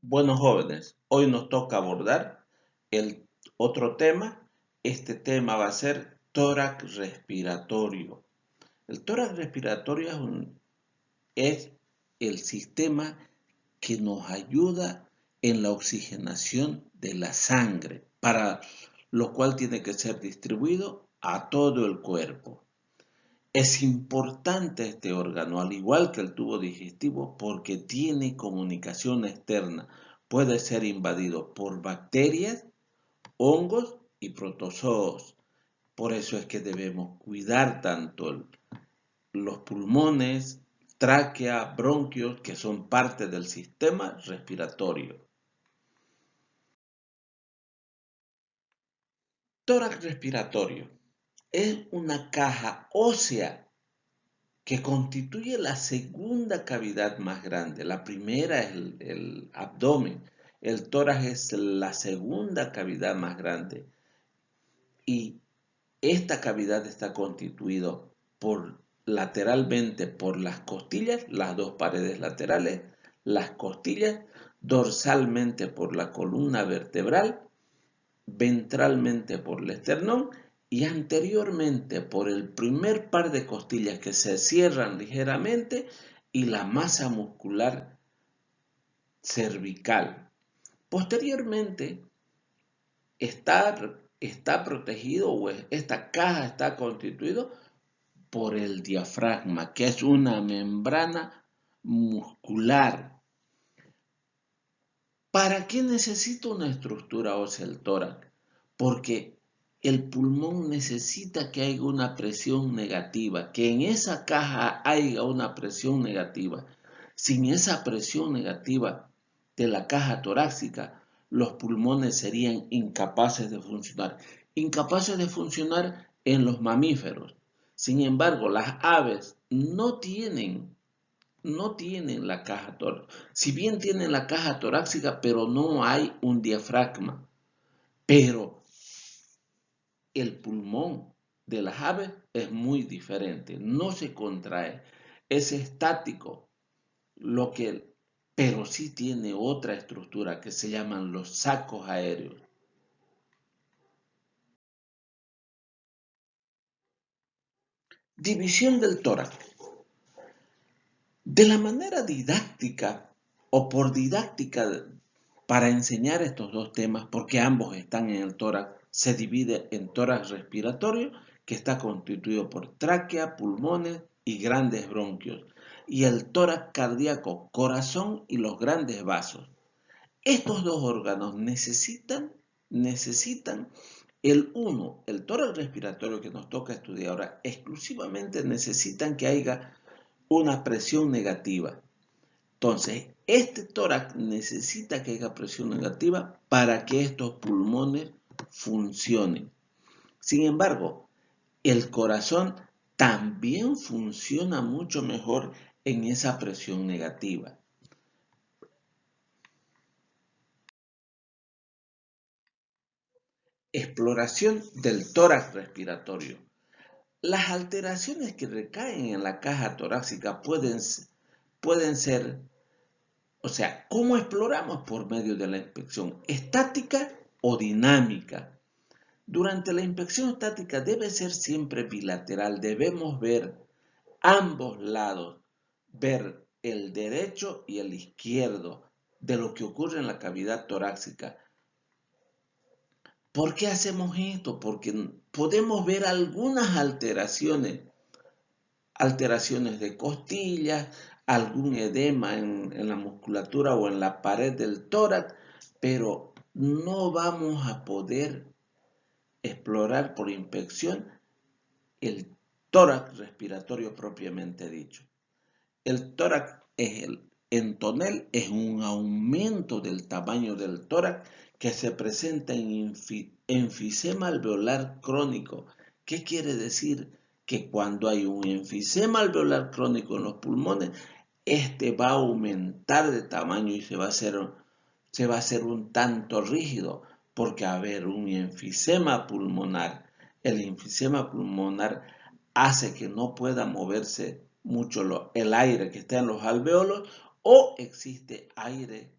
Bueno, jóvenes, hoy nos toca abordar el otro tema. Este tema va a ser tórax respiratorio. El tórax respiratorio es el sistema que nos ayuda en la oxigenación de la sangre, para lo cual tiene que ser distribuido a todo el cuerpo. Es importante este órgano, al igual que el tubo digestivo, porque tiene comunicación externa. Puede ser invadido por bacterias, hongos y protozoos. Por eso es que debemos cuidar tanto los pulmones, tráquea, bronquios, que son parte del sistema respiratorio. Tórax respiratorio es una caja ósea que constituye la segunda cavidad más grande. La primera es el abdomen. El tórax es la segunda cavidad más grande. Y esta cavidad está constituida lateralmente por las costillas, las dos paredes laterales, las costillas, dorsalmente por la columna vertebral, ventralmente por el esternón y anteriormente por el primer par de costillas que se cierran ligeramente y la masa muscular cervical. Posteriormente está protegido o esta caja está constituido por el diafragma, que es una membrana muscular. ¿Para qué necesita una estructura ósea el tórax? Porque el pulmón necesita que haya una presión negativa, que en esa caja haya una presión negativa. Sin esa presión negativa de la caja torácica, los pulmones serían incapaces de funcionar. Incapaces de funcionar en los mamíferos. Sin embargo, las aves no tienen la caja torácica. Si bien tienen la caja torácica, pero no hay un diafragma. Pero el pulmón de las aves es muy diferente, no se contrae, es estático, pero sí tiene otra estructura que se llaman los sacos aéreos. División del tórax. De la manera didáctica o por didáctica para enseñar estos dos temas, porque ambos están en el tórax, se divide en tórax respiratorio, que está constituido por tráquea, pulmones y grandes bronquios, y el tórax cardíaco, corazón y los grandes vasos. Estos dos órganos necesitan el tórax respiratorio que nos toca estudiar ahora, exclusivamente necesitan que haya una presión negativa. Entonces, este tórax necesita que haya presión negativa para que estos pulmones funcionen. Sin embargo, el corazón también funciona mucho mejor en esa presión negativa. Exploración del tórax respiratorio. Las alteraciones que recaen en la caja torácica pueden ser, o sea, ¿cómo exploramos? Por medio de la inspección estática o dinámica. Durante la inspección estática debe ser siempre bilateral, debemos ver ambos lados, ver el derecho y el izquierdo de lo que ocurre en la cavidad torácica. ¿Por qué hacemos esto? Porque podemos ver algunas alteraciones de costillas, algún edema en la musculatura o en la pared del tórax, pero no vamos a poder explorar por inspección el tórax respiratorio propiamente dicho. El tórax en tonel es un aumento del tamaño del tórax que se presenta en enfisema alveolar crónico. ¿Qué quiere decir? Que cuando hay un enfisema alveolar crónico en los pulmones, este va a aumentar de tamaño y se va a hacer un tanto rígido, porque a ver, un enfisema pulmonar, el enfisema pulmonar hace que no pueda moverse mucho el aire que está en los alvéolos, o existe aire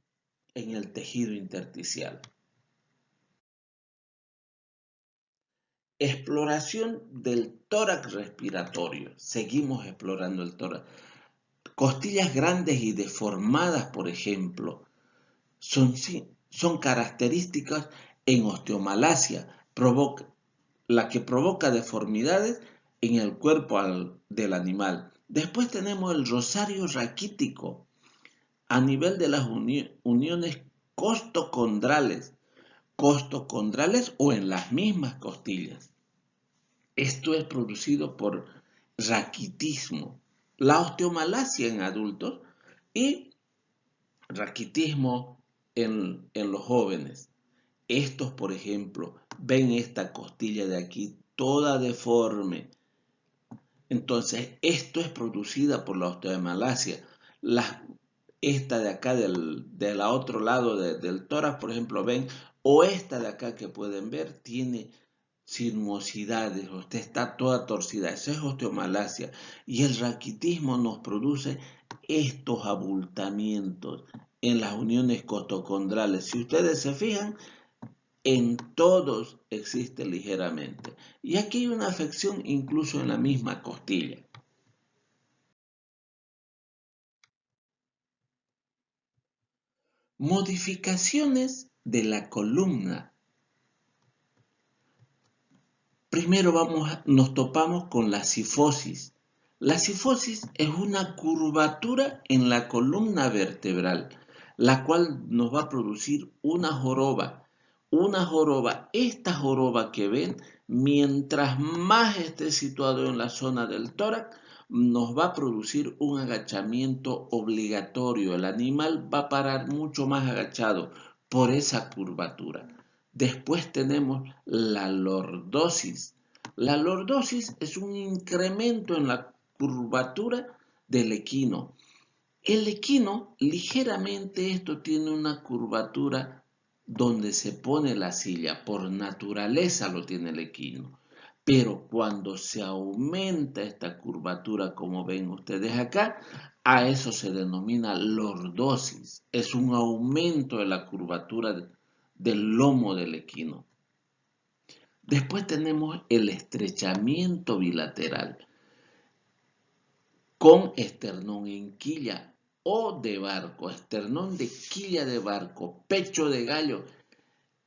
en el tejido intersticial. Exploración del tórax respiratorio. Seguimos explorando el tórax. Costillas grandes y deformadas, por ejemplo, son características en osteomalacia, la que provoca deformidades en el cuerpo del animal. Después tenemos el rosario raquítico a nivel de las uniones costocondrales o en las mismas costillas. Esto es producido por raquitismo, la osteomalacia en adultos y raquitismo en los jóvenes. Estos, por ejemplo, ven esta costilla de aquí toda deforme. Entonces, esto es producida por la osteomalacia. Esta de acá del otro lado del tórax, por ejemplo, ven, o esta de acá que pueden ver, tiene sinuosidades, usted está toda torcida. Eso es osteomalacia. Y el raquitismo nos produce estos abultamientos en las uniones costocondrales. Si ustedes se fijan, en todos existe ligeramente. Y aquí hay una afección incluso en la misma costilla. Modificaciones de la columna. Primero nos topamos con la cifosis. La cifosis es una curvatura en la columna vertebral, la cual nos va a producir una joroba. Esta joroba que ven, mientras más esté situado en la zona del tórax, nos va a producir un agachamiento obligatorio. El animal va a parar mucho más agachado por esa curvatura. Después tenemos la lordosis. La lordosis es un incremento en la curvatura del equino. El equino, ligeramente esto tiene una curvatura donde se pone la silla. Por naturaleza lo tiene el equino. Pero cuando se aumenta esta curvatura, como ven ustedes acá, a eso se denomina lordosis. Es un aumento de la curvatura del lomo del equino. Después tenemos el estrechamiento bilateral con esternón en quilla o de barco, esternón de quilla de barco, pecho de gallo.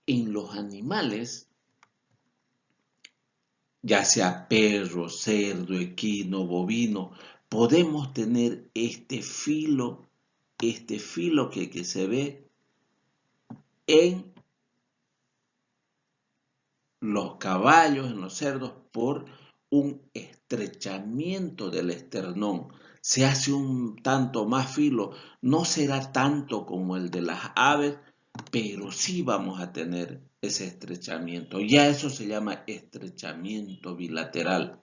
En los animales, ya sea perro, cerdo, equino, bovino, podemos tener este filo que se ve en los caballos, en los cerdos, por un estrechamiento del esternón. Se hace un tanto más filo, no será tanto como el de las aves, pero sí vamos a tener ese estrechamiento. Ya eso se llama estrechamiento bilateral.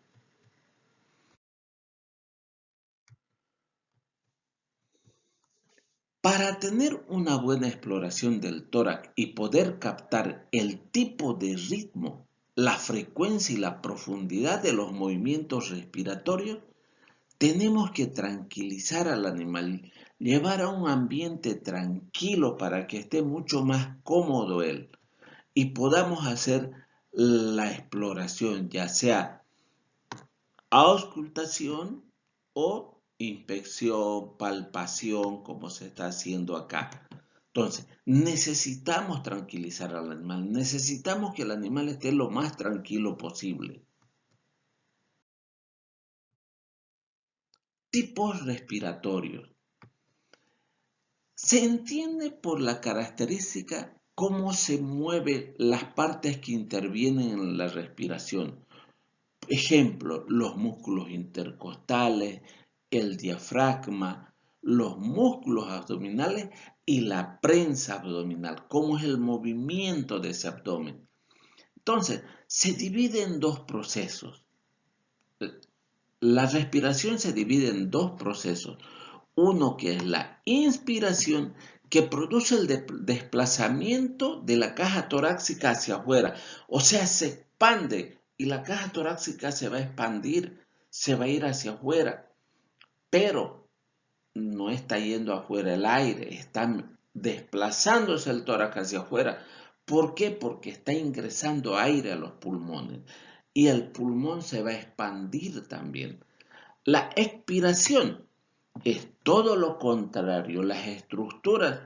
Para tener una buena exploración del tórax y poder captar el tipo de ritmo, la frecuencia y la profundidad de los movimientos respiratorios, tenemos que tranquilizar al animal, llevar a un ambiente tranquilo para que esté mucho más cómodo él y podamos hacer la exploración, ya sea auscultación o inspección, palpación, como se está haciendo acá. Entonces, necesitamos tranquilizar al animal, necesitamos que el animal esté lo más tranquilo posible. Tipos respiratorios. Se entiende por la característica cómo se mueven las partes que intervienen en la respiración. Ejemplo, los músculos intercostales, el diafragma, los músculos abdominales y la prensa abdominal, cómo es el movimiento de ese abdomen. Entonces, se divide en dos procesos. La respiración se divide en dos procesos. Uno que es la inspiración, que produce el desplazamiento de la caja torácica hacia afuera. O sea, se expande y la caja torácica se va a expandir, se va a ir hacia afuera. Pero no está yendo afuera el aire, está desplazándose el tórax hacia afuera. ¿Por qué? Porque está ingresando aire a los pulmones y el pulmón se va a expandir también. La expiración es todo lo contrario. Las estructuras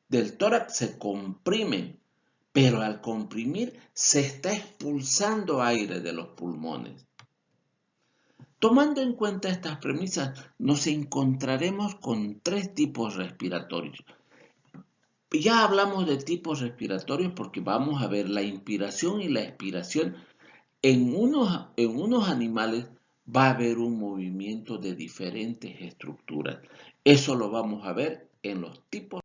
del tórax se comprimen, pero al comprimir se está expulsando aire de los pulmones. Tomando en cuenta estas premisas, nos encontraremos con tres tipos respiratorios. Ya hablamos de tipos respiratorios porque vamos a ver la inspiración y la expiración. En unos animales va a haber un movimiento de diferentes estructuras. Eso lo vamos a ver en los tipos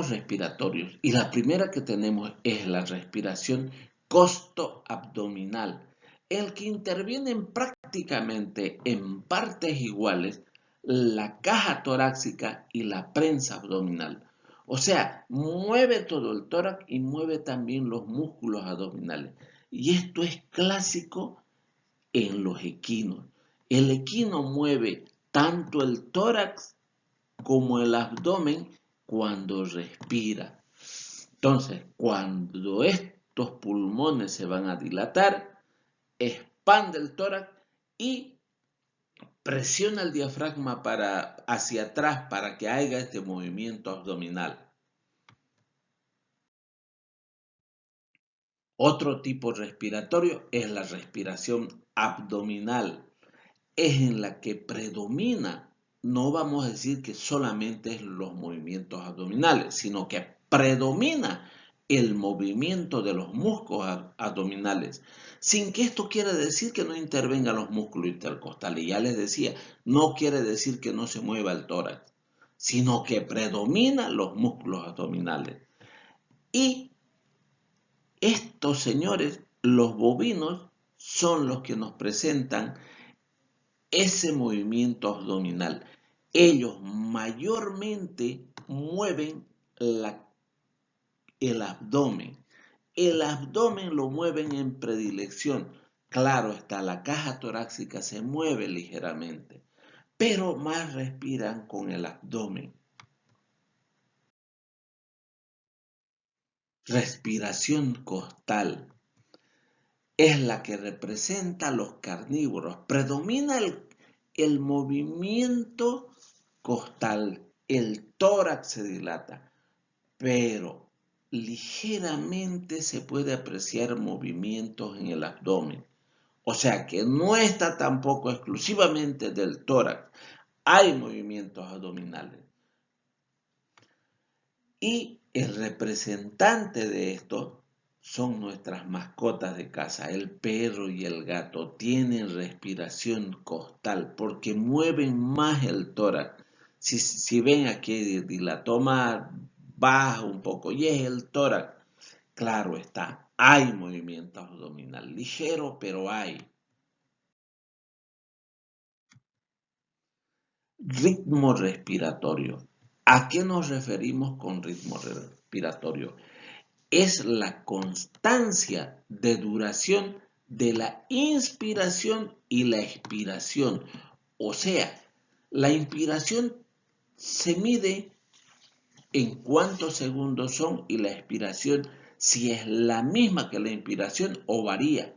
respiratorios. Y la primera que tenemos es la respiración costo-abdominal, el que intervienen prácticamente en partes iguales la caja torácica y la prensa abdominal. O sea, mueve todo el tórax y mueve también los músculos abdominales. Y esto es clásico en los equinos. El equino mueve tanto el tórax como el abdomen cuando respira. Entonces, cuando estos pulmones se van a dilatar, expande el tórax y presiona el diafragma hacia atrás para que haya este movimiento abdominal. Otro tipo respiratorio es la respiración abdominal. Es en la que predomina, no vamos a decir que solamente es los movimientos abdominales, sino que predomina el movimiento de los músculos abdominales, sin que esto quiera decir que no intervengan los músculos intercostales. Ya les decía, no quiere decir que no se mueva el tórax, sino que predominan los músculos abdominales. Y estos señores, los bovinos, son los que nos presentan ese movimiento abdominal. Ellos mayormente mueven el abdomen. El abdomen lo mueven en predilección. Claro está, la caja torácica se mueve ligeramente, pero más respiran con el abdomen. Respiración costal es la que representa a los carnívoros. Predomina el movimiento costal, el tórax se dilata, pero ligeramente se puede apreciar movimientos en el abdomen. O sea que no está tampoco exclusivamente del tórax, hay movimientos abdominales. Y el representante de esto son nuestras mascotas de casa. El perro y el gato tienen respiración costal porque mueven más el tórax. Si ven aquí, la toma baja un poco y es el tórax. Claro está, hay movimiento abdominal, ligero, pero hay. Ritmo respiratorio. ¿A qué nos referimos con ritmo respiratorio? Es la constancia de duración de la inspiración y la expiración. O sea, la inspiración se mide en cuántos segundos son y la expiración si es la misma que la inspiración o varía.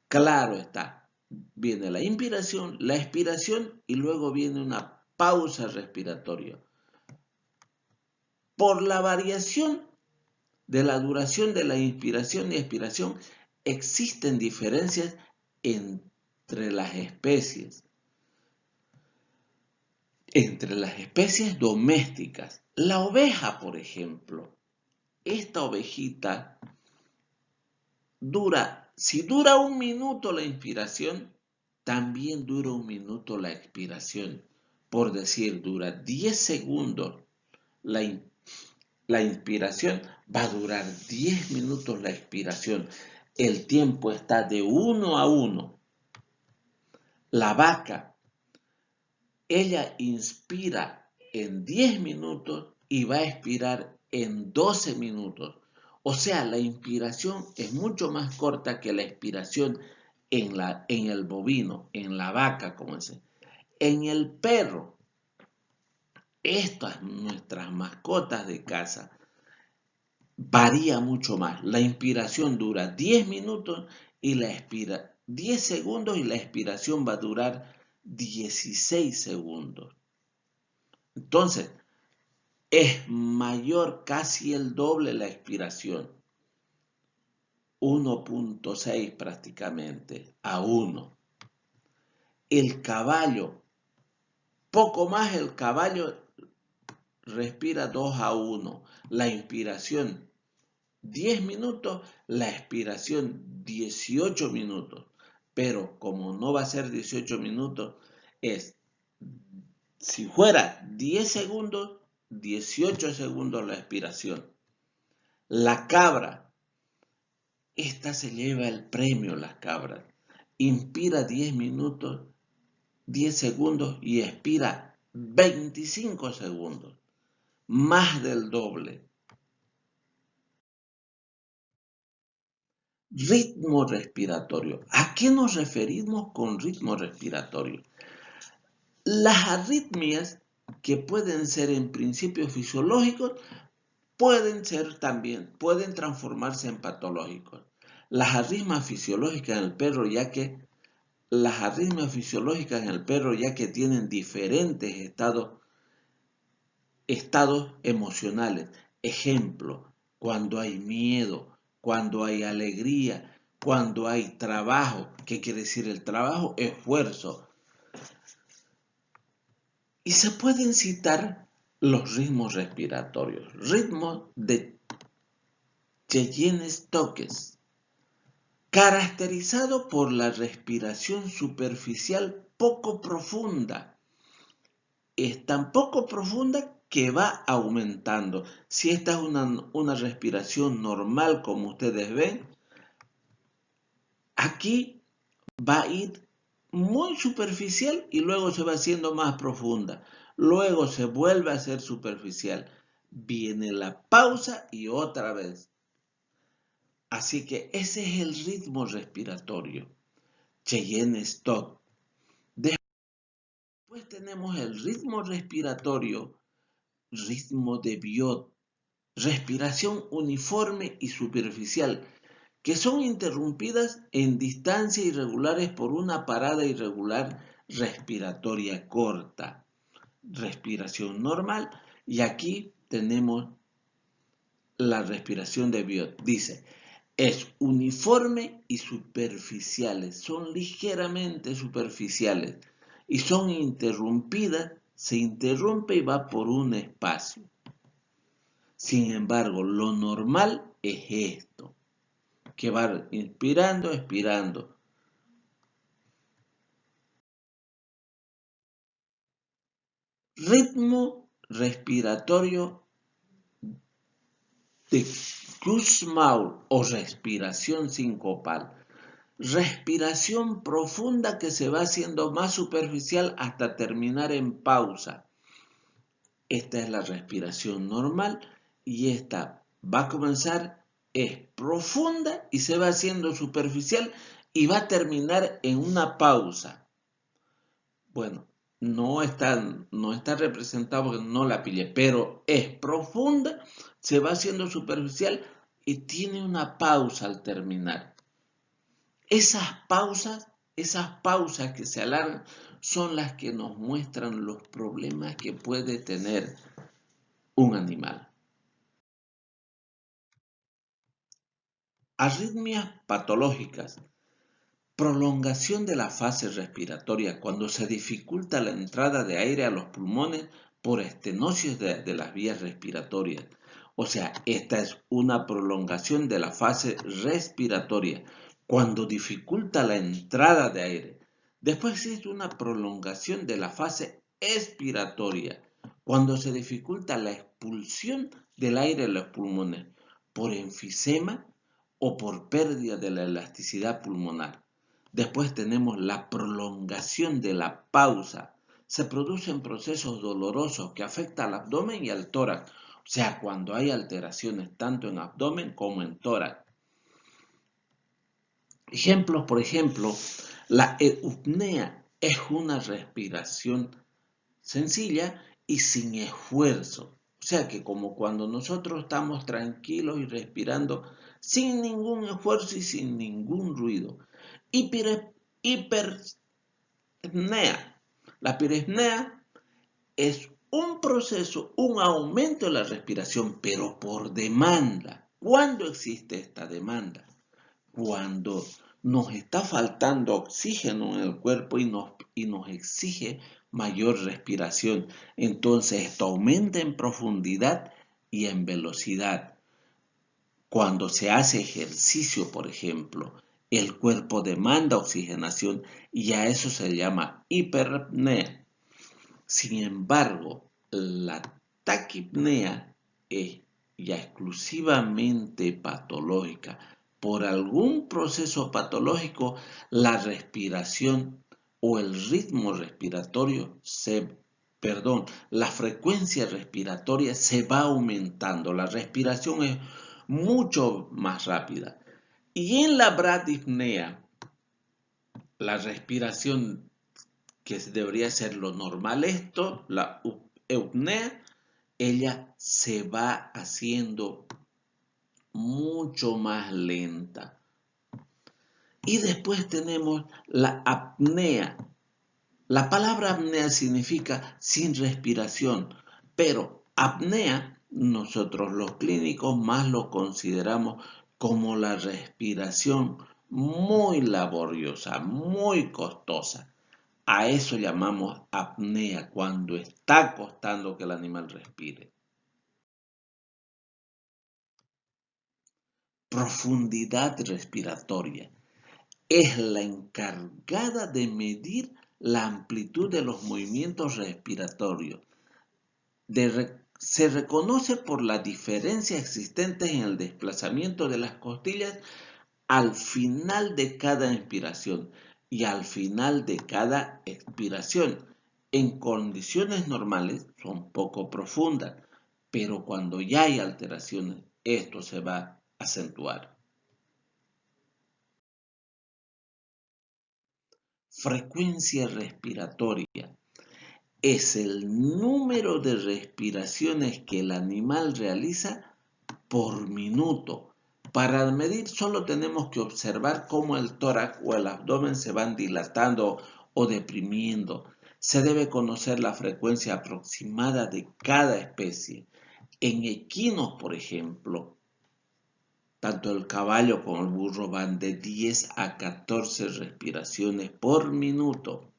Claro está, viene la inspiración, la expiración y luego viene una pausa respiratoria. Por la variación de la duración de la inspiración y expiración existen diferencias entre las especies. Entre las especies domésticas. La oveja, por ejemplo, esta ovejita si dura un minuto la inspiración, también dura un minuto la expiración. Por decir, dura 10 segundos la inspiración, va a durar 10 minutos la expiración. El tiempo está de 1 a 1. La vaca, ella inspira en 10 minutos y va a expirar en 12 minutos. O sea, la inspiración es mucho más corta que la expiración en el bovino, en la vaca, como dice. En el perro, estas nuestras mascotas de casa, varía mucho más. La inspiración dura 10 minutos y 10 segundos y la expiración va a durar 16 segundos. Entonces, es mayor, casi el doble la expiración. 1.6 prácticamente a 1. El caballo, poco más el caballo respira 2 a 1. La inspiración 10 minutos, la expiración 18 minutos. Pero como no va a ser 18 minutos, si fuera 10 segundos, 18 segundos la expiración. La cabra, esta se lleva el premio, las cabras. Inspira 10 minutos, 10 segundos y expira 25 segundos. Más del doble. Ritmo respiratorio. ¿A qué nos referimos con ritmo respiratorio? Las arritmias, que pueden ser en principio fisiológicos, pueden transformarse en patológicos. Las arritmias fisiológicas en el perro, ya que tienen diferentes estados emocionales. Ejemplo, cuando hay miedo, cuando hay alegría, cuando hay trabajo. ¿Qué quiere decir el trabajo? Esfuerzo. Y se pueden citar los ritmos respiratorios. Ritmo de Cheyenne-Stokes, caracterizado por la respiración superficial poco profunda. Es tan poco profunda que va aumentando. Si esta es una respiración normal, como ustedes ven, aquí va a ir muy superficial y luego se va haciendo más profunda. Luego se vuelve a ser superficial. Viene la pausa y otra vez. Así que ese es el ritmo respiratorio. Cheyenne-Stokes. Después tenemos el ritmo respiratorio, ritmo de Biot, respiración uniforme y superficial, que son interrumpidas en distancias irregulares por una parada irregular respiratoria corta. Respiración normal, y aquí tenemos la respiración de Biot. Dice, es uniforme y superficiales, son ligeramente superficiales y son interrumpidas, se interrumpe y va por un espacio. Sin embargo, lo normal es esto, que va inspirando, expirando. Ritmo respiratorio de Kussmaul o respiración sincopal. Respiración profunda que se va haciendo más superficial hasta terminar en pausa. Esta es la respiración normal y esta va a comenzar, es profunda y se va haciendo superficial y va a terminar en una pausa. Bueno, no está representado porque no la pillé, pero es profunda, se va haciendo superficial y tiene una pausa al terminar. Esas pausas que se alargan son las que nos muestran los problemas que puede tener un animal. Arritmias patológicas. Prolongación de la fase respiratoria cuando se dificulta la entrada de aire a los pulmones por estenosis de las vías respiratorias. O sea, esta es una prolongación de la fase respiratoria cuando dificulta la entrada de aire. Después existe una prolongación de la fase expiratoria cuando se dificulta la expulsión del aire a los pulmones por enfisema o por pérdida de la elasticidad pulmonar. Después tenemos la prolongación de la pausa. Se producen procesos dolorosos que afectan al abdomen y al tórax. O sea, cuando hay alteraciones tanto en abdomen como en tórax. Ejemplos, por ejemplo, la eupnea es una respiración sencilla y sin esfuerzo. O sea que como cuando nosotros estamos tranquilos y respirando sin ningún esfuerzo y sin ningún ruido. Hiperpnea. La piripnea es un proceso, un aumento de la respiración, pero por demanda. ¿Cuándo existe esta demanda? Cuando nos está faltando oxígeno en el cuerpo y nos exige mayor respiración. Entonces esto aumenta en profundidad y en velocidad. Cuando se hace ejercicio, por ejemplo, el cuerpo demanda oxigenación y a eso se llama hiperapnea. Sin embargo, la taquipnea es ya exclusivamente patológica. Por algún proceso patológico, la respiración o el ritmo respiratorio la frecuencia respiratoria se va aumentando. La respiración es mucho más rápida. Y en la bradipnea, la respiración que debería ser lo normal, la eupnea, ella se va haciendo mucho más lenta. Y después tenemos la apnea. La palabra apnea significa sin respiración, pero apnea nosotros los clínicos más lo consideramos como la respiración muy laboriosa, muy costosa. A eso llamamos apnea, cuando está costando que el animal respire. Profundidad respiratoria. Es la encargada de medir la amplitud de los movimientos respiratorios. Se reconoce por la diferencia existente en el desplazamiento de las costillas al final de cada inspiración y al final de cada expiración. En condiciones normales son poco profundas, pero cuando ya hay alteraciones, esto se va a acentuar. Frecuencia respiratoria es el número de respiraciones que el animal realiza por minuto. Para medir solo tenemos que observar cómo el tórax o el abdomen se van dilatando o deprimiendo. Se debe conocer la frecuencia aproximada de cada especie. En equinos, por ejemplo, tanto el caballo como el burro van de 10 a 14 respiraciones por minuto.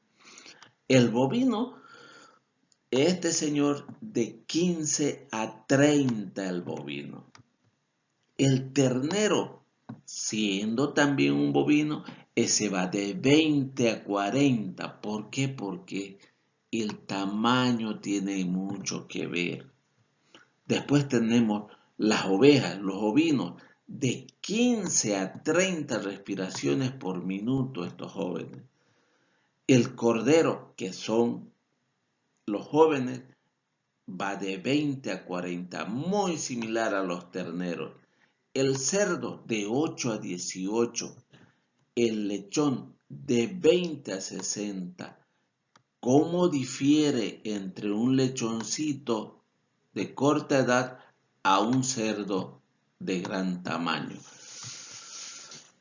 El bovino, este señor, de 15 a 30 el bovino. El ternero, siendo también un bovino, ese va de 20 a 40. ¿Por qué? Porque el tamaño tiene mucho que ver. Después tenemos las ovejas, los ovinos, de 15 a 30 respiraciones por minuto estos jóvenes. El cordero, que son los jóvenes, va de 20 a 40, muy similar a los terneros. El cerdo de 8 a 18, el lechón de 20 a 60. ¿Cómo difiere entre un lechoncito de corta edad a un cerdo de gran tamaño?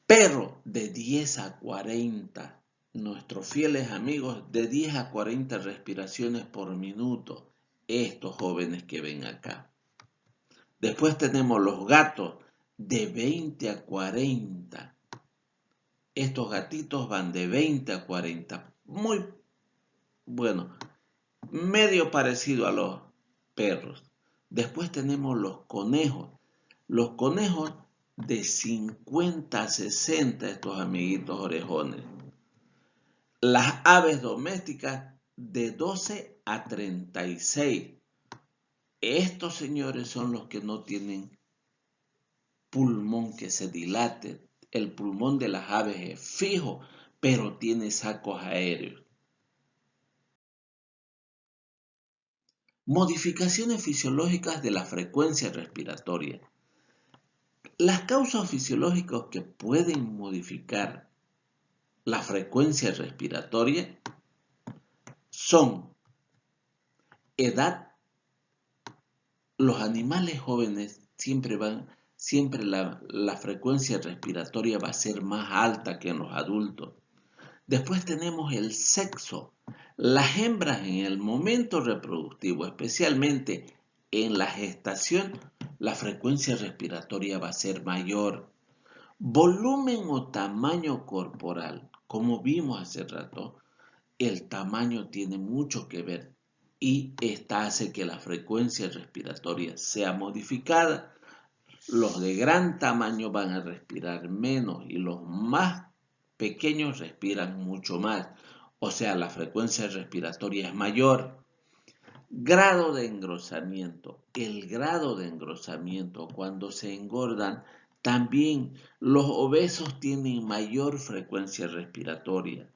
Perro de 10 a 40, nuestros fieles amigos, de 10 a 40 respiraciones por minuto, estos jóvenes que ven acá. Después tenemos los gatos de 20 a 40. Estos gatitos van de 20 a 40. Muy bueno, medio parecido a los perros. Después tenemos los conejos. Los conejos de 50 a 60, estos amiguitos orejones. Las aves domésticas de 12 a 36. Estos señores son los que no tienen pulmón que se dilate. El pulmón de las aves es fijo, pero tiene sacos aéreos. Modificaciones fisiológicas de la frecuencia respiratoria. Las causas fisiológicas que pueden modificar la frecuencia respiratoria son edad. Los animales jóvenes siempre la frecuencia respiratoria va a ser más alta que en los adultos. Después tenemos el sexo. Las hembras en el momento reproductivo, especialmente en la gestación, la frecuencia respiratoria va a ser mayor. Volumen o tamaño corporal. Como vimos hace rato, el tamaño tiene mucho que ver y esta hace que la frecuencia respiratoria sea modificada. Los de gran tamaño van a respirar menos y los más pequeños respiran mucho más. O sea, la frecuencia respiratoria es mayor. Grado de engrosamiento. El grado de engrosamiento, cuando se engordan, también los obesos tienen mayor frecuencia respiratoria.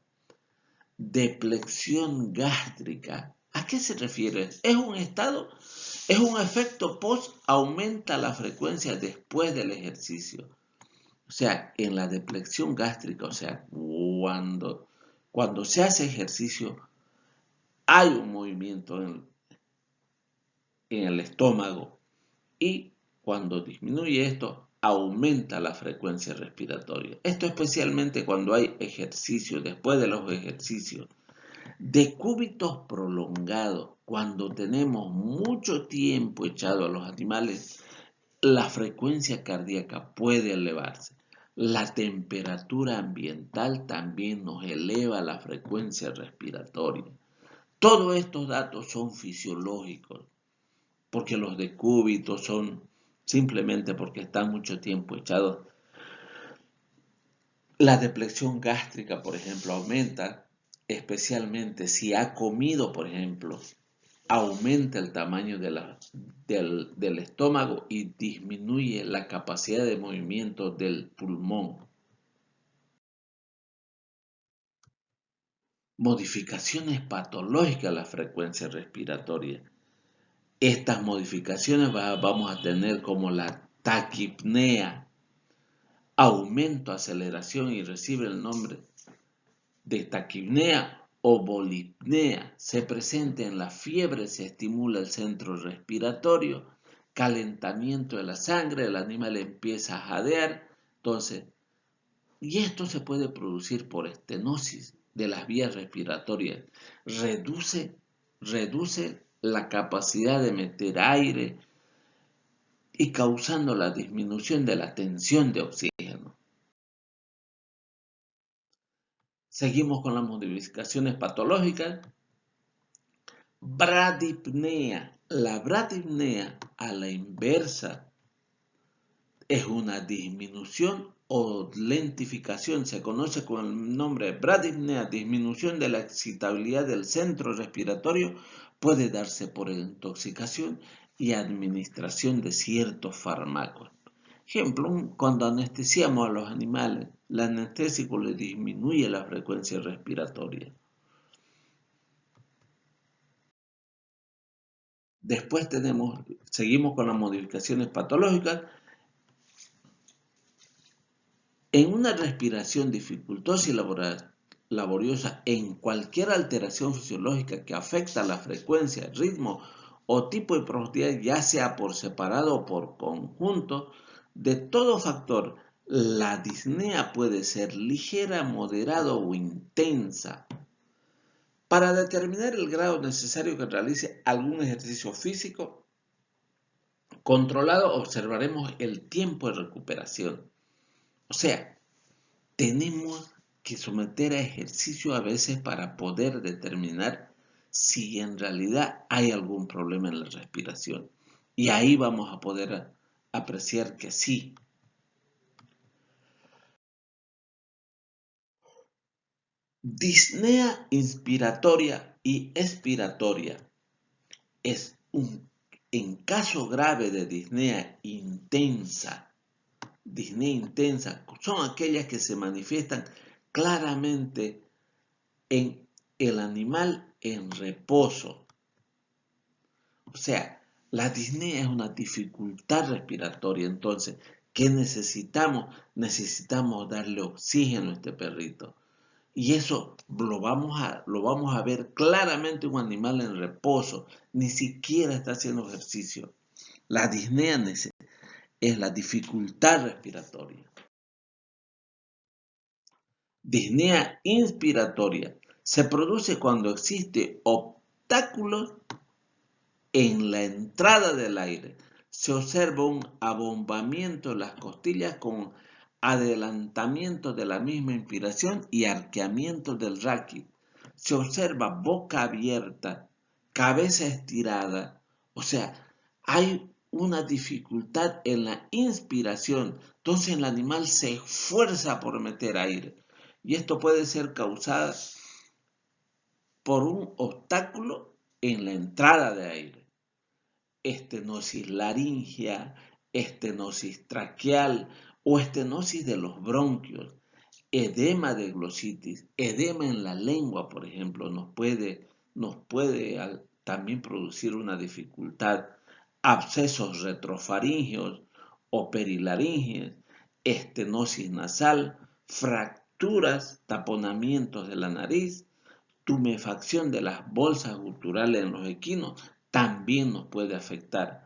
Depleción gástrica. ¿A qué se refiere? Es un efecto post, aumenta la frecuencia después del ejercicio. O sea, en la depleción gástrica, o sea, cuando se hace ejercicio, hay un movimiento en el estómago y cuando disminuye esto, aumenta la frecuencia respiratoria. Esto especialmente cuando hay ejercicio, después de los ejercicios. Decúbitos prolongados, cuando tenemos mucho tiempo echado a los animales, la frecuencia cardíaca puede elevarse. La temperatura ambiental también nos eleva la frecuencia respiratoria. Todos estos datos son fisiológicos, porque los decúbitos son simplemente porque están mucho tiempo echados. La depleción gástrica, por ejemplo, aumenta, especialmente si ha comido, por ejemplo, aumenta el tamaño del estómago y disminuye la capacidad de movimiento del pulmón. Modificaciones patológicas de la frecuencia respiratoria. Estas modificaciones vamos a tener como la taquipnea, aumento, aceleración y recibe el nombre de taquipnea o bolipnea. Se presenta en la fiebre, se estimula el centro respiratorio, calentamiento de la sangre, el animal empieza a jadear, entonces, y esto se puede producir por estenosis de las vías respiratorias. Reduce la capacidad de meter aire y causando la disminución de la tensión de oxígeno. Seguimos con las modificaciones patológicas. Bradipnea. La bradipnea a la inversa es una disminución o lentificación. Se conoce con el nombre de bradipnea, disminución de la excitabilidad del centro respiratorio. Puede darse por intoxicación y administración de ciertos fármacos. Ejemplo, cuando anestesiamos a los animales, el anestésico le disminuye la frecuencia respiratoria. Después seguimos con las modificaciones patológicas. En una respiración dificultosa y laboriosa, en cualquier alteración fisiológica que afecta la frecuencia, ritmo o tipo de profundidad, ya sea por separado o por conjunto, de todo factor, la disnea puede ser ligera, moderada o intensa. Para determinar el grado necesario que realice algún ejercicio físico controlado, observaremos el tiempo de recuperación. O sea, tenemos que someter a ejercicio a veces para poder determinar si en realidad hay algún problema en la respiración. Y ahí vamos a poder apreciar que sí. Disnea inspiratoria y expiratoria en caso grave de disnea intensa, son aquellas que se manifiestan claramente en el animal en reposo. O sea, la disnea es una dificultad respiratoria. Entonces, ¿qué necesitamos? Necesitamos darle oxígeno a este perrito. Y eso lo vamos a ver claramente un animal en reposo, ni siquiera está haciendo ejercicio. La disnea es la dificultad respiratoria. Disnea inspiratoria se produce cuando existe obstáculos en la entrada del aire. Se observa un abombamiento de las costillas con adelantamiento de la misma inspiración y arqueamiento del raquis. Se observa boca abierta, cabeza estirada. O sea, hay una dificultad en la inspiración. Entonces el animal se esfuerza por meter aire. Y esto puede ser causado por un obstáculo en la entrada de aire. Estenosis laringea, estenosis traqueal o estenosis de los bronquios, edema de glositis, edema en la lengua, por ejemplo, nos puede también producir una dificultad, abscesos retrofaringeos o perilaringeos, estenosis nasal, fracturas, taponamientos de la nariz, tumefacción de las bolsas guturales en los equinos también nos puede afectar.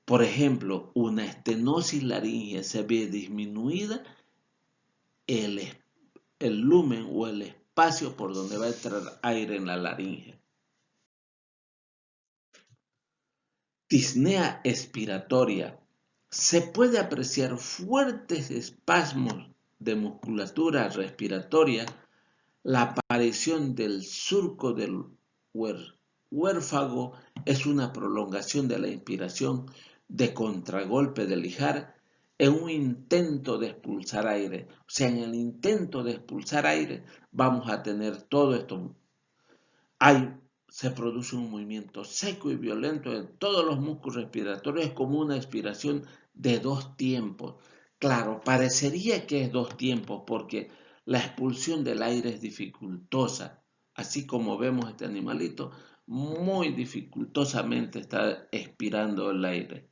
Por ejemplo, una estenosis laringea se ve disminuida el, el lumen o el espacio por donde va a entrar aire en la laringe. Disnea expiratoria. Se puede apreciar fuertes espasmos de musculatura respiratoria, la aparición del surco del huérfago es una prolongación de la inspiración de contragolpe del ijar en un intento de expulsar aire. O sea, en el intento de expulsar aire vamos a tener todo esto. Se produce un movimiento seco y violento en todos los músculos respiratorios, como una expiración de 2 tiempos. Claro, parecería que es 2 tiempos porque la expulsión del aire es dificultosa, así como vemos este animalito, muy dificultosamente está expirando el aire,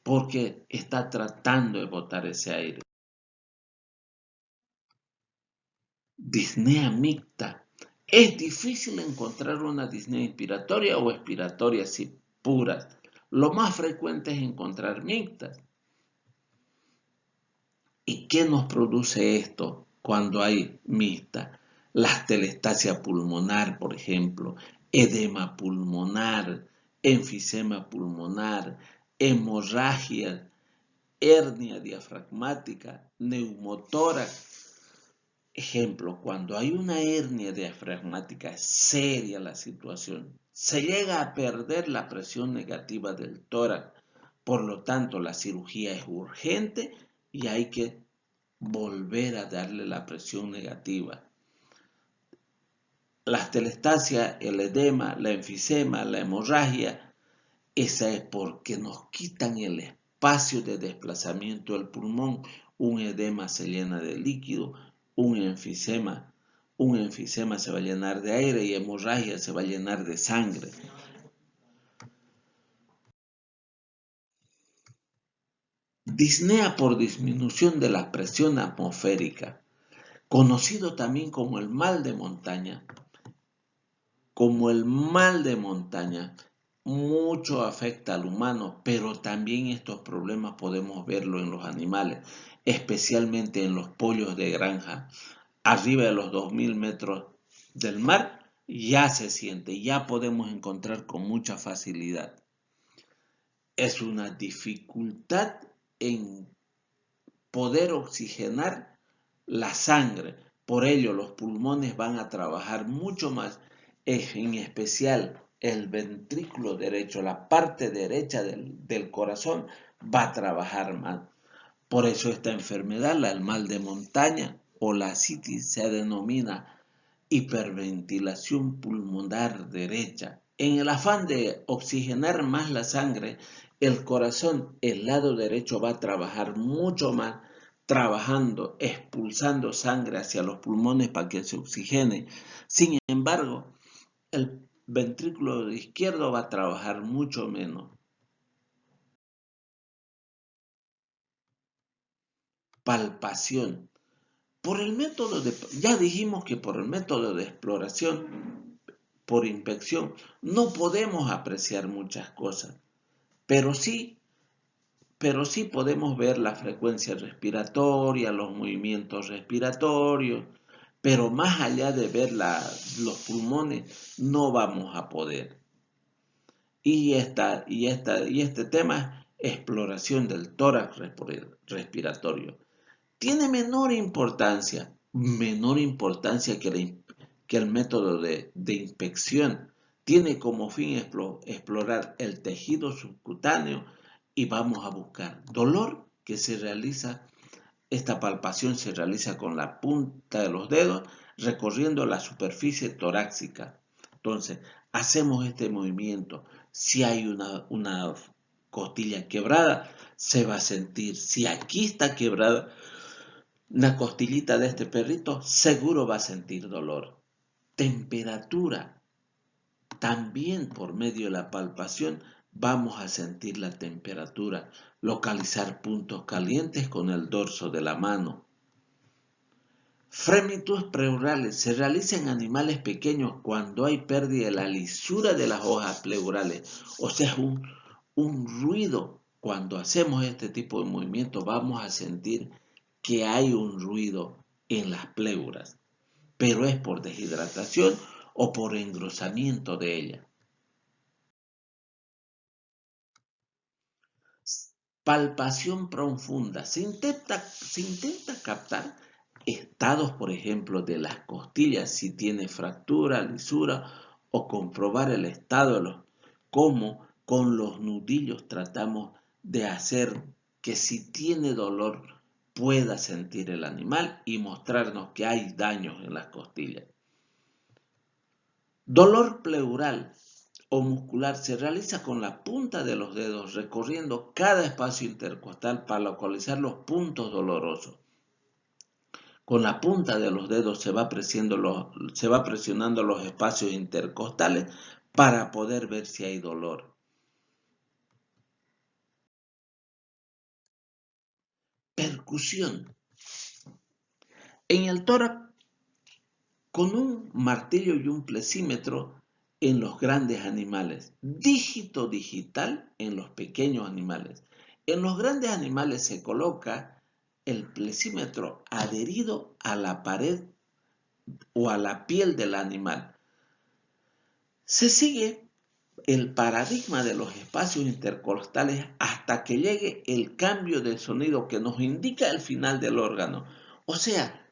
porque está tratando de botar ese aire. Disnea mixta. Es difícil encontrar una disnea inspiratoria o expiratoria así puras. Lo más frecuente es encontrar mixtas. ¿Y qué nos produce esto cuando hay mixta? La telestasia pulmonar, por ejemplo, edema pulmonar, enfisema pulmonar, hemorragia, hernia diafragmática, neumotórax. Ejemplo, cuando hay una hernia diafragmática, es seria la situación. Se llega a perder la presión negativa del tórax. Por lo tanto, la cirugía es urgente y hay que volver a darle la presión negativa. La telestasia, el edema, la enfisema, la hemorragia, esa es porque nos quitan el espacio de desplazamiento del pulmón. Un edema se llena de líquido, un enfisema se va a llenar de aire y hemorragia se va a llenar de sangre. Disnea por disminución de la presión atmosférica, conocido también como el mal de montaña. Como el mal de montaña, mucho afecta al humano, pero también estos problemas podemos verlo en los animales, especialmente en los pollos de granja. Arriba de los 2000 metros del mar ya se siente, ya podemos encontrar con mucha facilidad. Es una dificultad en poder oxigenar la sangre. Por ello, los pulmones van a trabajar mucho más, en especial el ventrículo derecho, la parte derecha del corazón, va a trabajar más. Por eso esta enfermedad, el mal de montaña o la ascitis, se denomina hiperventilación pulmonar derecha. En el afán de oxigenar más la sangre, el corazón, el lado derecho, va a trabajar mucho más, trabajando, expulsando sangre hacia los pulmones para que se oxigene. Sin embargo, el ventrículo izquierdo va a trabajar mucho menos. Palpación. Ya dijimos que por el método de exploración, por inspección, no podemos apreciar muchas cosas, pero sí, podemos ver la frecuencia respiratoria, los movimientos respiratorios, pero más allá de ver los pulmones, no vamos a poder. Y este tema, exploración del tórax respiratorio, tiene menor importancia que el método de inspección. Tiene como fin explorar el tejido subcutáneo y vamos a buscar dolor esta palpación se realiza con la punta de los dedos recorriendo la superficie torácica. Entonces, hacemos este movimiento. Si hay una costilla quebrada, se va a sentir. Si aquí está quebrada una costillita de este perrito, seguro va a sentir dolor. Temperatura. También por medio de la palpación vamos a sentir la temperatura, localizar puntos calientes con el dorso de la mano. Fremitus pleurales se realiza en animales pequeños cuando hay pérdida de la lisura de las hojas pleurales, o sea, un ruido. Cuando hacemos este tipo de movimiento vamos a sentir que hay un ruido en las pleuras, pero es por deshidratación o por engrosamiento de ellas. Palpación profunda. Se intenta captar estados, por ejemplo, de las costillas, si tiene fractura, lisura, o comprobar el estado como con los nudillos tratamos de hacer que si tiene dolor pueda sentir el animal y mostrarnos que hay daños en las costillas. Dolor pleural o muscular se realiza con la punta de los dedos recorriendo cada espacio intercostal para localizar los puntos dolorosos. Con la punta de los dedos se va presionando los espacios intercostales para poder ver si hay dolor. Percusión. En el tórax, con un martillo y un plexímetro en los grandes animales, dígito digital en los pequeños animales. En los grandes animales se coloca el plexímetro adherido a la pared o a la piel del animal. Se sigue el paradigma de los espacios intercostales hasta que llegue el cambio de sonido que nos indica el final del órgano. O sea,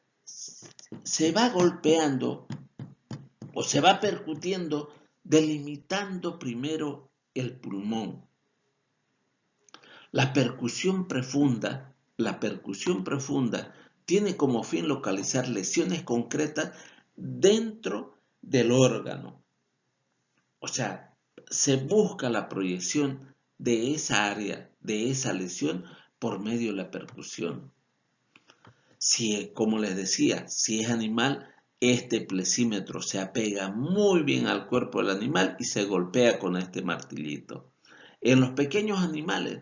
se va golpeando o se va percutiendo delimitando primero el pulmón. La percusión profunda tiene como fin localizar lesiones concretas dentro del órgano. O sea, se busca la proyección de esa área, de esa lesión, por medio de la percusión. Como les decía, si es animal, este plexímetro se apega muy bien al cuerpo del animal y se golpea con este martillito. En los pequeños animales,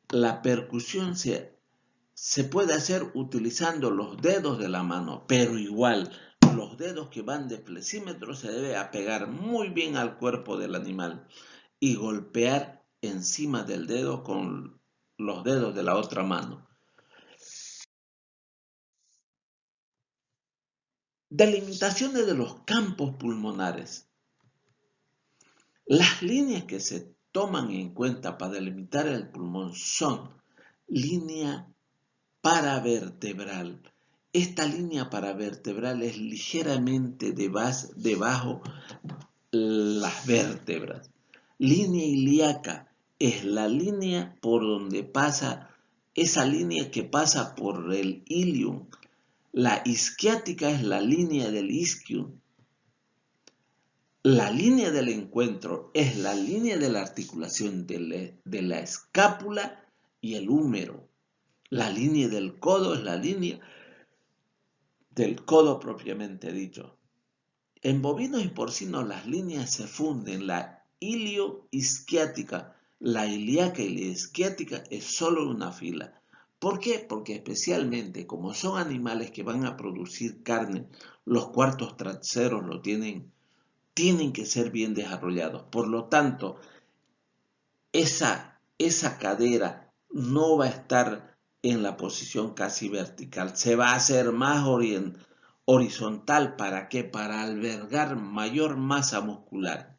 la percusión se puede hacer utilizando los dedos de la mano, pero igual los dedos que van de plexímetro se debe apegar muy bien al cuerpo del animal y golpear encima del dedo con los dedos de la otra mano. Delimitaciones de los campos pulmonares. Las líneas que se toman en cuenta para delimitar el pulmón son línea paravertebral. Esta línea paravertebral es ligeramente debajo las vértebras. Línea ilíaca es la línea por donde pasa, esa línea que pasa por el ilium. La isquiática es la línea del isquium. La línea del encuentro es la línea de la articulación de la escápula y el húmero. La línea del codo es la línea del codo propiamente dicho. En bovinos y porcinos las líneas se funden. La ilioisquiática, la ilíaca y la isquiática es solo una fila. ¿Por qué? Porque especialmente como son animales que van a producir carne, los cuartos traseros tienen que ser bien desarrollados. Por lo tanto, esa cadera no va a estar en la posición casi vertical, se va a hacer más horizontal. ¿Para qué? Para albergar mayor masa muscular.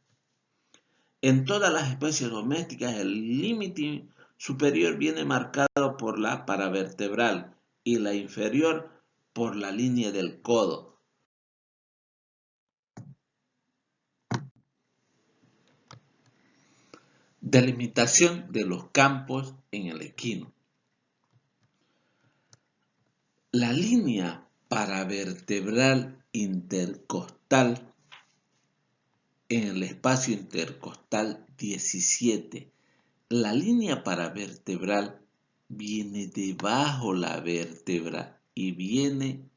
En todas las especies domésticas, el límite superior viene marcado por la paravertebral y la inferior por la línea del codo. Delimitación de los campos en el equino. La línea paravertebral intercostal en el espacio intercostal 17. La línea paravertebral viene debajo la vértebra y viene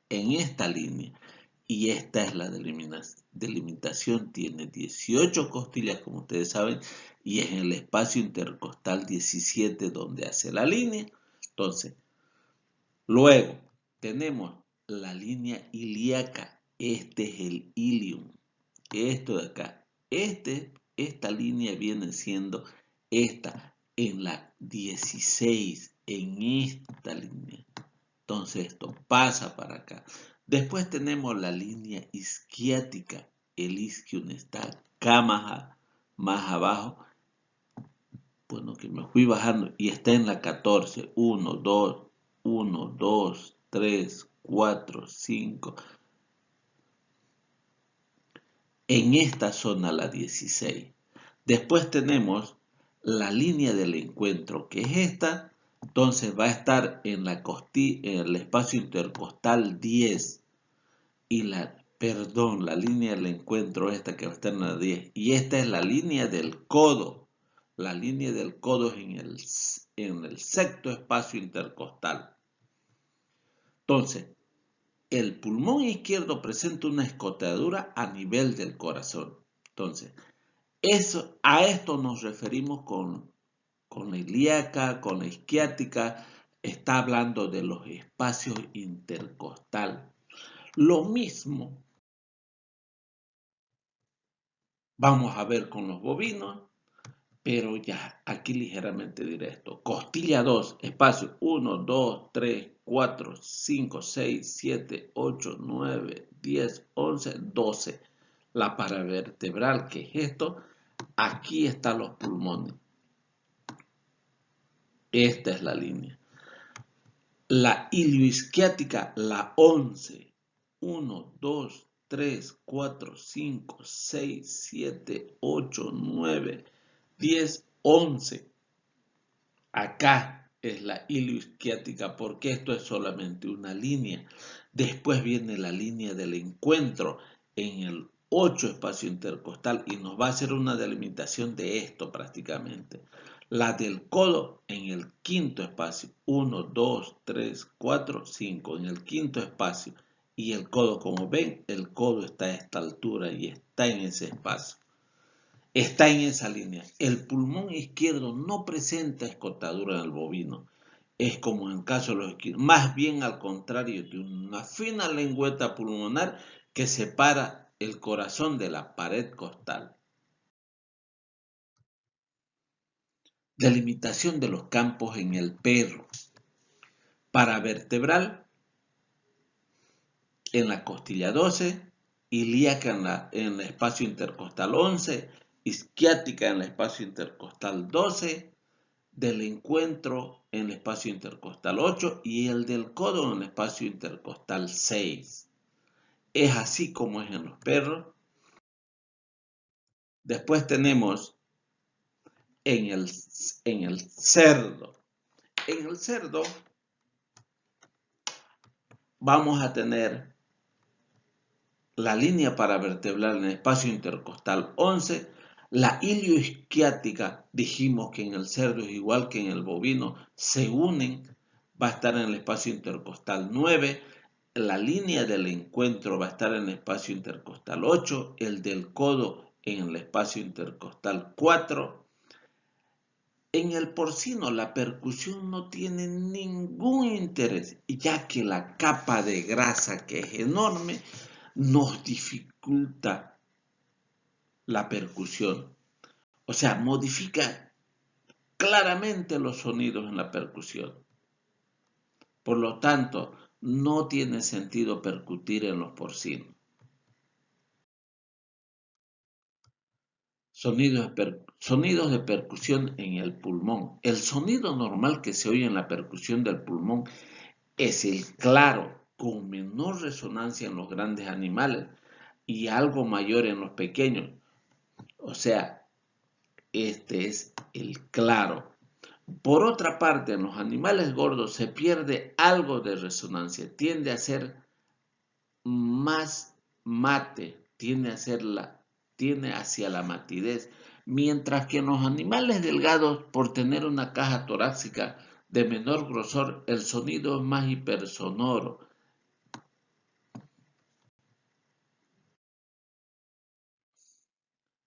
en esta línea. Y esta es la delimitación. Tiene 18 costillas, como ustedes saben, y es en el espacio intercostal 17 donde hace la línea. Entonces, luego tenemos la línea ilíaca. Este es el ilium. Esto de acá. Esta línea viene siendo esta en la 16, en esta línea. Entonces esto pasa para acá. Después tenemos la línea isquiática. El isquium está acá más abajo. Bueno, que me fui bajando y está en la 14. 1, 2, 3, 4, 5. En esta zona la 16. Después tenemos la línea del encuentro, que es esta. Entonces va a estar en el espacio intercostal 10 y la línea del encuentro esta que va a estar en la 10. Y esta es la línea del codo. La línea del codo es en el sexto espacio intercostal. Entonces, el pulmón izquierdo presenta una escotadura a nivel del corazón. Entonces, a esto nos referimos con la ilíaca, con la isquiática. Está hablando de los espacios intercostal. Lo mismo vamos a ver con los bovinos, pero ya aquí ligeramente directo. Costilla 2, espacio 1, 2, 3, 4, 5, 6, 7, 8, 9, 10, 11, 12. La paravertebral, que es esto, aquí están los pulmones. Esta es la línea. La ilioisquiática, la 11. 1, 2, 3, 4, 5, 6, 7, 8, 9, 10, 11. Acá es la ilioisquiática porque esto es solamente una línea. Después viene la línea del encuentro en el 8 espacio intercostal y nos va a hacer una delimitación de esto prácticamente. La del codo en el quinto espacio. 1, 2, 3, 4, 5. En el quinto espacio. Y el codo, como ven, el codo está a esta altura y está en ese espacio. Está en esa línea. El pulmón izquierdo no presenta escotadura en el bovino. Es como en el caso de los equinos. Más bien al contrario, de una fina lengüeta pulmonar que separa el corazón de la pared costal. Delimitación de los campos en el perro. Paravertebral en la costilla 12, ilíaca en el espacio intercostal 11, isquiática en el espacio intercostal 12, del encuentro en el espacio intercostal 8 y el del codo en el espacio intercostal 6. Es así como es en los perros. Después tenemos en el cerdo. En el cerdo vamos a tener la línea paravertebral en el espacio intercostal 11. La ilioisquiática, dijimos que en el cerdo es igual que en el bovino, se unen, va a estar en el espacio intercostal 9. La línea del encuentro va a estar en el espacio intercostal 8, el del codo en el espacio intercostal 4. En el porcino la percusión no tiene ningún interés, ya que la capa de grasa, que es enorme, nos dificulta la percusión. O sea, modifica claramente los sonidos en la percusión. Por lo tanto, no tiene sentido percutir en los porcinos. Sonidos de percusión en el pulmón. El sonido normal que se oye en la percusión del pulmón es el claro, con menor resonancia en los grandes animales y algo mayor en los pequeños. O sea, este es el claro. Por otra parte, en los animales gordos se pierde algo de resonancia, tiende a ser más mate, tiende hacia la matidez, mientras que en los animales delgados, por tener una caja torácica de menor grosor, el sonido es más hipersonoro.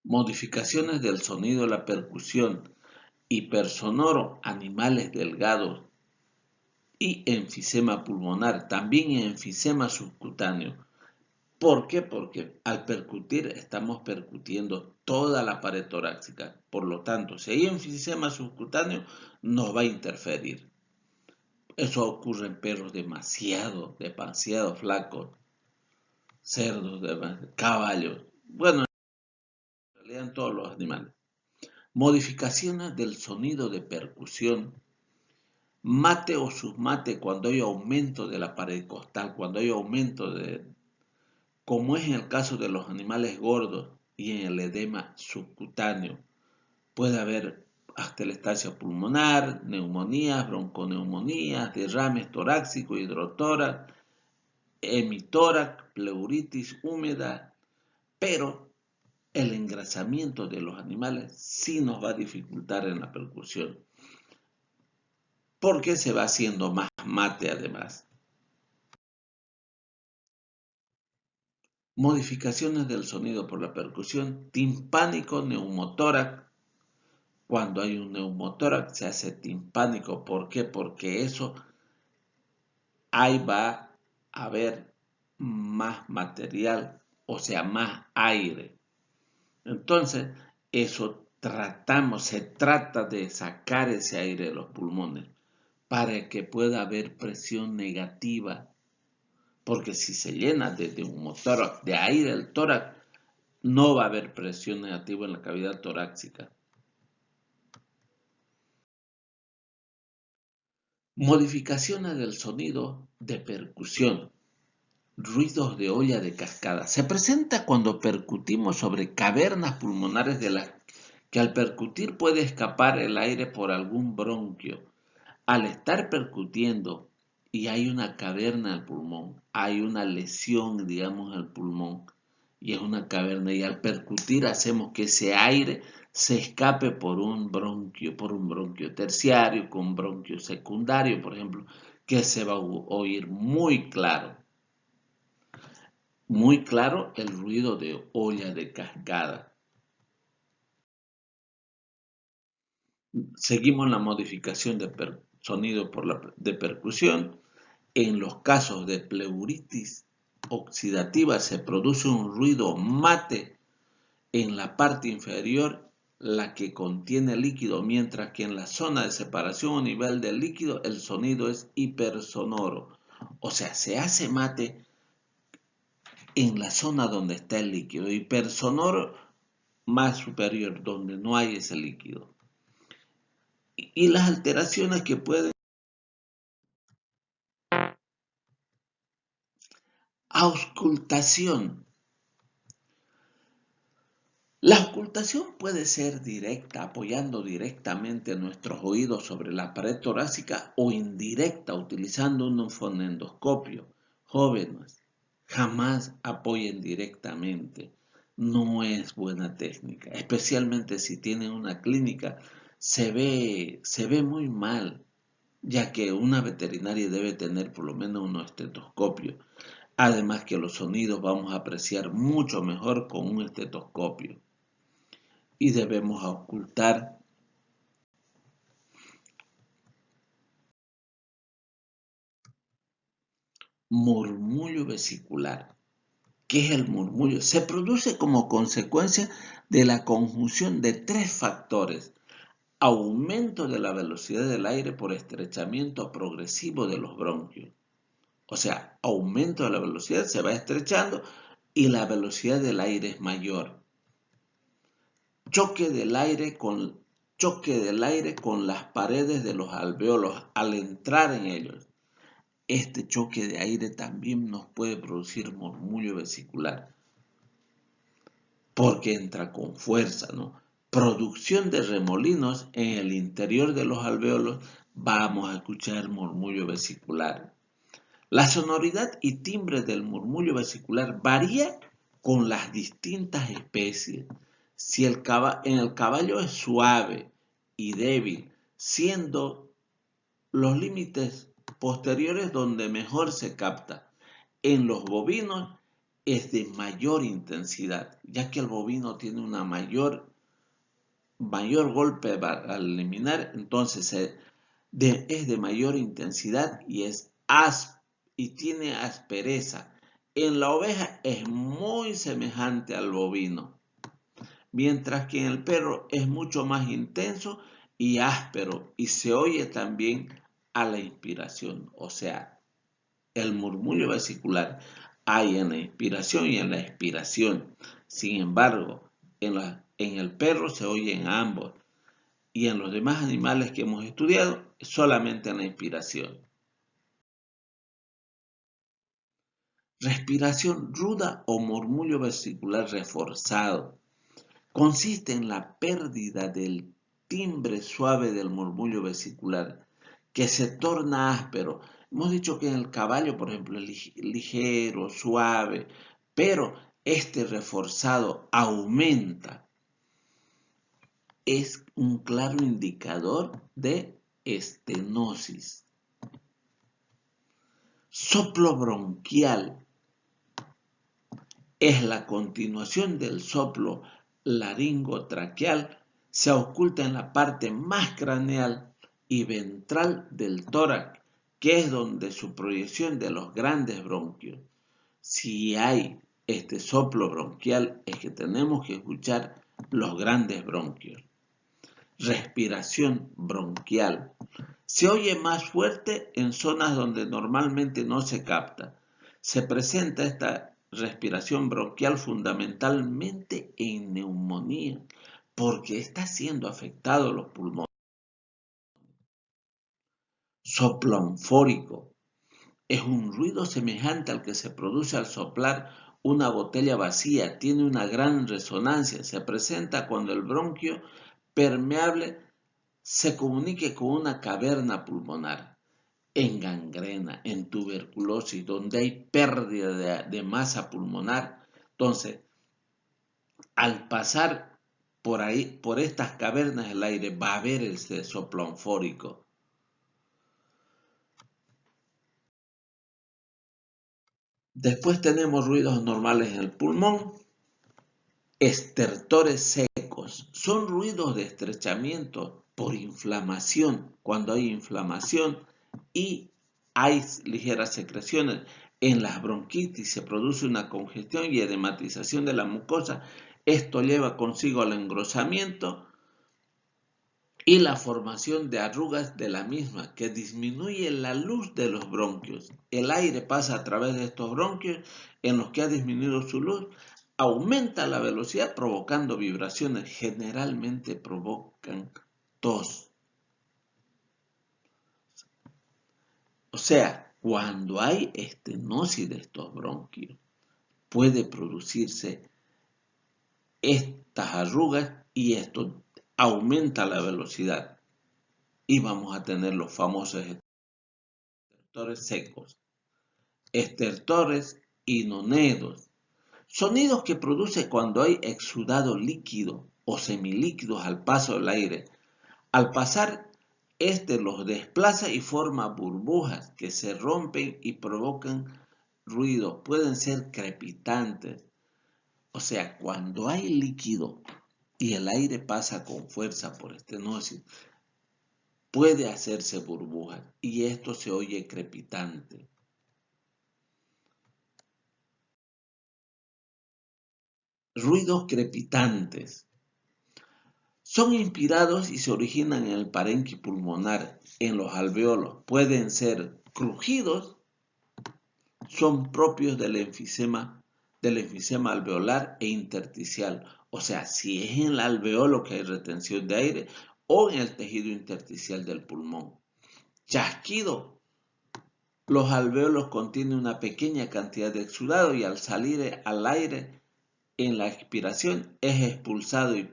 Modificaciones del sonido de la percusión, hipersonoro, animales delgados y enfisema pulmonar, también enfisema subcutáneo. ¿Por qué? Porque al percutir estamos percutiendo toda la pared torácica. Por lo tanto, si hay enfisema subcutáneo, nos va a interferir. Eso ocurre en perros demasiado flacos, cerdos, caballos. Bueno, en realidad en todos los animales. Modificaciones del sonido de percusión. Mate o submate cuando hay aumento de la pared costal, cuando hay aumento como es en el caso de los animales gordos y en el edema subcutáneo. Puede haber atelestasia pulmonar, neumonías, bronconeumonías, derrames torácico, hidrotórax, hemitórax, pleuritis húmeda, pero el engrasamiento de los animales sí nos va a dificultar en la percusión, porque se va haciendo más mate además. Modificaciones del sonido por la percusión, timpánico, neumotórax. Cuando hay un neumotórax se hace timpánico. ¿Por qué? Porque ahí va a haber más material, o sea, más aire. Entonces, se trata de sacar ese aire de los pulmones para que pueda haber presión negativa. Porque si se llena de neumotórax, de aire el tórax, no va a haber presión negativa en la cavidad torácica. Modificaciones del sonido de percusión. Ruidos de olla de cascada. Se presenta cuando percutimos sobre cavernas pulmonares de las que al percutir puede escapar el aire por algún bronquio. Al estar percutiendo y hay una caverna al pulmón, hay una lesión, digamos, al pulmón, y es una caverna, y al percutir hacemos que ese aire se escape por un bronquio terciario, con bronquio secundario, por ejemplo, que se va a oír muy claro el ruido de olla de cascada. Seguimos la modificación de sonido de percusión. En los casos de pleuritis oxidativa se produce un ruido mate en la parte inferior, la que contiene líquido, mientras que en la zona de separación o nivel del líquido el sonido es hipersonoro. O sea, se hace mate en la zona donde está el líquido, hipersonoro más superior, donde no hay ese líquido. Y las alteraciones que pueden... Auscultación. La auscultación puede ser directa, apoyando directamente nuestros oídos sobre la pared torácica, o indirecta, utilizando un fonendoscopio. Jóvenes, jamás apoyen directamente. No es buena técnica, especialmente si tienen una clínica. Se ve muy mal, ya que una veterinaria debe tener por lo menos un estetoscopio. Además que los sonidos vamos a apreciar mucho mejor con un estetoscopio. Y debemos auscultar murmullo vesicular. ¿Qué es el murmullo? Se produce como consecuencia de la conjunción de tres factores: aumento de la velocidad del aire por estrechamiento progresivo de los bronquios. O sea, aumento de la velocidad, se va estrechando y la velocidad del aire es mayor. Choque del aire con las paredes de los alveolos al entrar en ellos. Este choque de aire también nos puede producir murmullo vesicular, porque entra con fuerza, ¿no? Producción de remolinos en el interior de los alveolos, vamos a escuchar murmullo vesicular. La sonoridad y timbre del murmullo vesicular varía con las distintas especies. Si en el caballo es suave y débil, siendo los límites posteriores donde mejor se capta. En los bovinos es de mayor intensidad, ya que el bovino tiene una mayor golpe al eliminar, entonces es de mayor intensidad y tiene aspereza. En la oveja es muy semejante al bovino, mientras que en el perro es mucho más intenso y áspero y se oye también a la inspiración. O sea, el murmullo vesicular hay en la inspiración y en la expiración. Sin embargo, en el perro se oye en ambos y en los demás animales que hemos estudiado solamente en la inspiración. Respiración ruda o murmullo vesicular reforzado consiste en la pérdida del timbre suave del murmullo vesicular, que se torna áspero. Hemos dicho que en el caballo, por ejemplo, es ligero, suave, pero este reforzado aumenta. Es un claro indicador de estenosis. Soplo bronquial es la continuación del soplo laringotraqueal, se oculta en la parte más craneal y ventral del tórax, que es donde su proyección de los grandes bronquios. Si hay este soplo bronquial, es que tenemos que escuchar los grandes bronquios. Respiración bronquial. Se oye más fuerte en zonas donde normalmente no se capta. Se presenta esta respiración bronquial fundamentalmente en neumonía, porque está siendo afectado los pulmones. Soplo anfórico. Es un ruido semejante al que se produce al soplar una botella vacía. Tiene una gran resonancia. Se presenta cuando el bronquio permeable se comunique con una caverna pulmonar. En gangrena, en tuberculosis, donde hay pérdida de masa pulmonar. Entonces, al pasar por ahí, por estas cavernas del aire, va a haber ese soplo anfórico. Después tenemos ruidos normales en el pulmón. Estertores secos. Son ruidos de estrechamiento por inflamación. Cuando hay inflamación y hay ligeras secreciones en las bronquitis, se produce una congestión y edematización de la mucosa. Esto lleva consigo al engrosamiento y la formación de arrugas de la misma, que disminuye la luz de los bronquios. El aire pasa a través de estos bronquios en los que ha disminuido su luz, aumenta la velocidad provocando vibraciones, generalmente provocan tos. O sea, cuando hay estenosis de estos bronquios, puede producirse estas arrugas y esto aumenta la velocidad y vamos a tener los famosos estertores secos, estertores inonedos, sonidos que produce cuando hay exudado líquido o semilíquidos al paso del aire. Al pasar, este los desplaza y forma burbujas que se rompen y provocan ruidos. Pueden ser crepitantes. O sea, cuando hay líquido y el aire pasa con fuerza por estenosis, puede hacerse burbujas y esto se oye crepitante. ruidos crepitantes. Son inspirados y se originan en el parénquima pulmonar, en los alveolos. Pueden ser crujidos, son propios del enfisema alveolar e intersticial. O sea, si es en el alveolo que hay retención de aire o en el tejido intersticial del pulmón. Chasquido. Los alveolos contienen una pequeña cantidad de exudado y al salir al aire en la expiración es expulsado y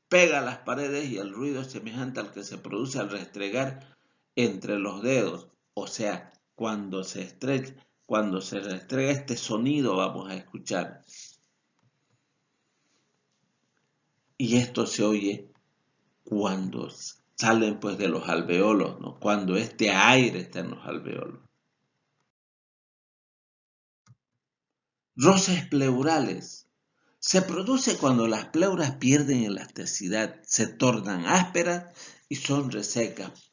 pega a las paredes y el ruido es semejante al que se produce al restregar entre los dedos. O sea, cuando se restrega este sonido vamos a escuchar. Y esto se oye cuando salen pues de los alveolos, ¿no? Cuando este aire está en los alveolos. Roces pleurales. Se produce cuando las pleuras pierden elasticidad, se tornan ásperas y son resecas.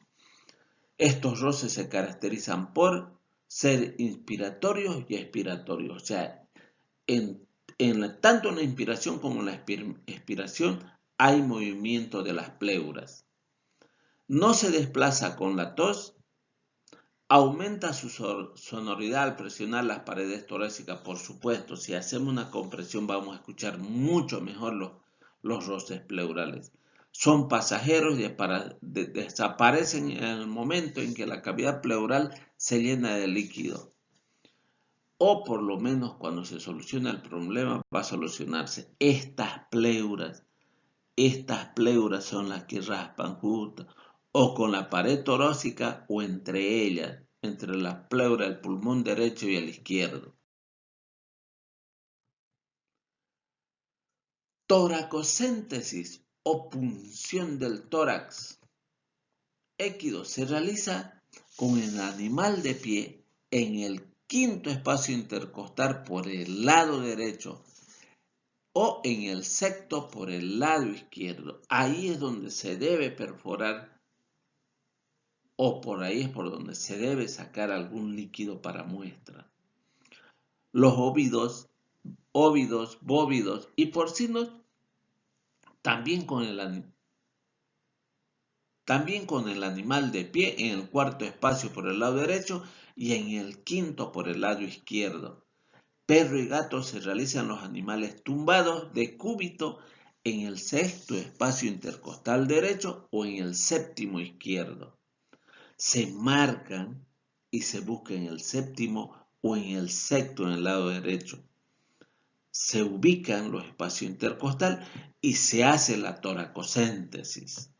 Estos roces se caracterizan por ser inspiratorios y expiratorios. O sea, tanto en la inspiración como en la expiración hay movimiento de las pleuras. No se desplaza con la tos. Aumenta su sonoridad al presionar las paredes torácicas, por supuesto. Si hacemos una compresión vamos a escuchar mucho mejor los roces pleurales. Son pasajeros y desaparecen en el momento en que la cavidad pleural se llena de líquido. O por lo menos cuando se soluciona el problema va a solucionarse. Estas pleuras son las que raspan justo o con la pared torácica o entre ellas, entre la pleura del pulmón derecho y el izquierdo. Toracocéntesis o punción del tórax équido se realiza con el animal de pie en el quinto espacio intercostal por el lado derecho o en el septo por el lado izquierdo. Ahí es donde se debe perforar o por ahí es por donde se debe sacar algún líquido para muestra. Los óvidos, bóvidos y porcinos también con el animal de pie en el cuarto espacio por el lado derecho y en el quinto por el lado izquierdo. Perro y gato se realizan los animales tumbados de cúbito en el sexto espacio intercostal derecho o en el séptimo izquierdo. Se marcan y se busca en el séptimo o en el sexto en el lado derecho. Se ubican los espacios intercostal y se hace la toracocéntesis.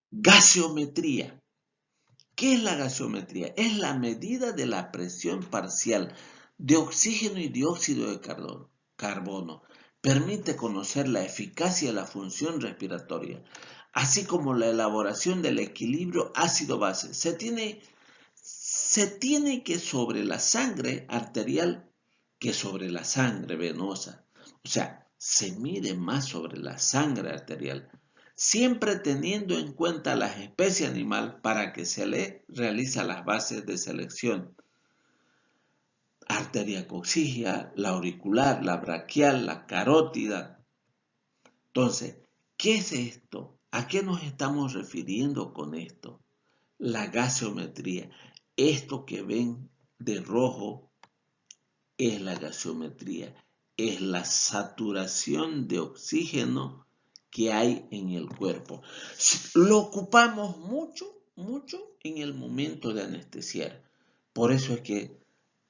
Gaseometría. ¿Qué es la gaseometría? Es la medida de la presión parcial de oxígeno y dióxido de carbono. Permite conocer la eficacia de la función respiratoria, así como la elaboración del equilibrio ácido-base. Se tiene que sobre la sangre arterial que sobre la sangre venosa. O sea, se mide más sobre la sangre arterial, siempre teniendo en cuenta la especie animal para que se le realiza las bases de selección. Arteria coxígea, la auricular, la braquial, la carótida. Entonces, ¿qué es esto? ¿A qué nos estamos refiriendo con esto? La gaseometría. Esto que ven de rojo es la gaseometría. Es la saturación de oxígeno que hay en el cuerpo. Lo ocupamos mucho en el momento de anestesiar. Por eso es que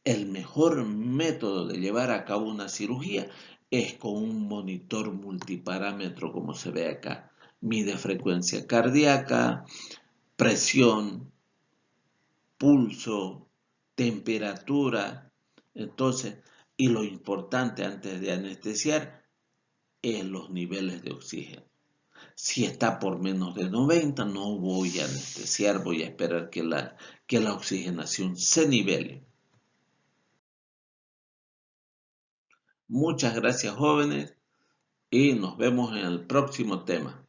el mejor método de llevar a cabo una cirugía es con un monitor multiparámetro, como se ve acá. Mide frecuencia cardíaca, presión, pulso, temperatura. Entonces, y lo importante antes de anestesiar es los niveles de oxígeno. Si está por menos de 90, no voy a anestesiar, voy a esperar que la oxigenación se nivele. Muchas gracias, jóvenes, y nos vemos en el próximo tema.